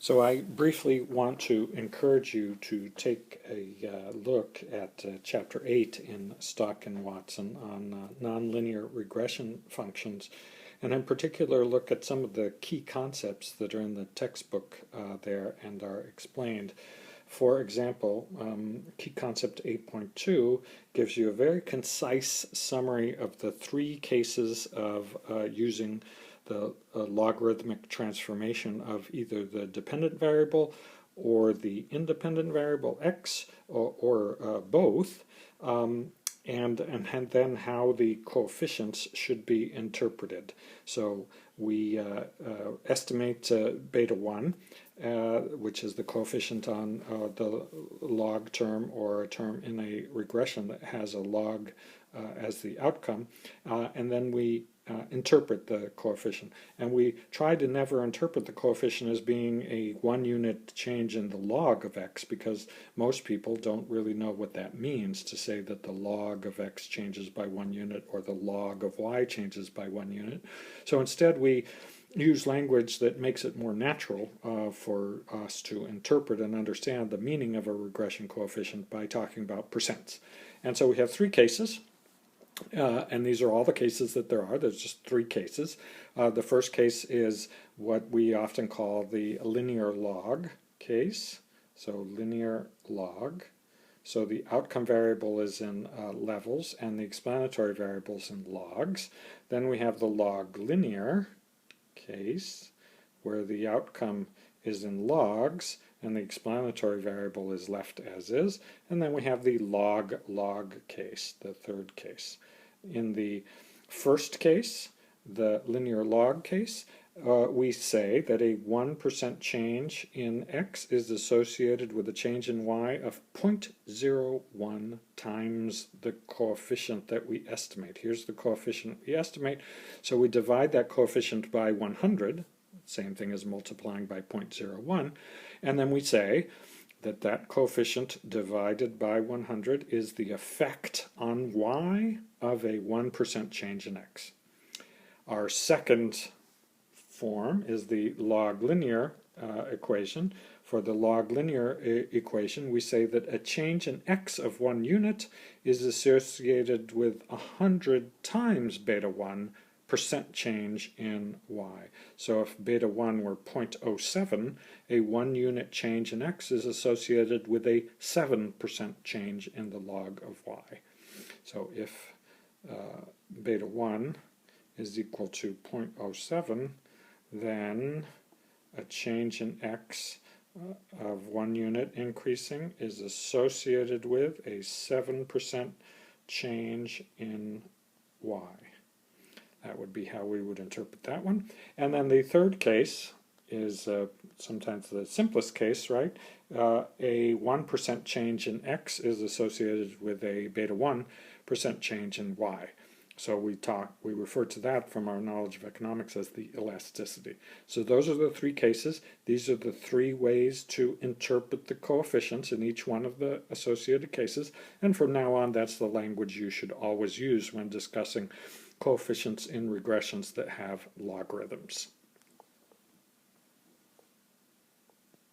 So I briefly want to encourage you to take a look at Chapter 8 in Stock and Watson on nonlinear regression functions, and in particular look at some of the key concepts that are in the textbook there and are explained. For example, key concept 8.2 gives you a very concise summary of the three cases of using the logarithmic transformation of either the dependent variable or the independent variable x, or both, and then how the coefficients should be interpreted. So we estimate beta 1, which is the coefficient on the log term or a term in a regression that has a log as the outcome, and then we interpret the coefficient. And we try to never interpret the coefficient as being a 1 unit change in the log of x, because most people don't really know what that means, to say that the log of x changes by 1 unit or the log of y changes by 1 unit. So instead we use language that makes it more natural for us to interpret and understand the meaning of a regression coefficient by talking about percents. And so we have three cases. And these are all the cases that there are. There's just three cases. The first case is what we often call the linear log case. So linear log. So the outcome variable is in levels and the explanatory variable is in logs. Then we have the log linear case where the outcome is in logs and the explanatory variable is left as is. And then we have the log case, the third case. In the first case, the linear log case, we say that a 1% change in x is associated with a change in y of 0.01 times the coefficient that we estimate. Here's the coefficient we estimate. So we divide that coefficient by 100, same thing as multiplying by 0.01, and then we say that that coefficient divided by 100 is the effect on y of a 1% change in x. Our second form is the log linear equation. For the log linear equation, we say that a change in x of 1 unit is associated with 100 times beta 1 percent change in y. So if beta 1 were 0.07, a 1 unit change in x is associated with a 7% change in the log of y. So if beta 1 is equal to 0.07, then a change in x of 1 unit increasing is associated with a 7% change in y. That would be how we would interpret that one. And then the third case is sometimes the simplest case, right? A 1% change in x is associated with a beta 1% change in y. So we refer to that from our knowledge of economics as the elasticity. So those are the three cases. These are the three ways to interpret the coefficients in each one of the associated cases. And from now on, that's the language you should always use when discussing coefficients in regressions that have logarithms.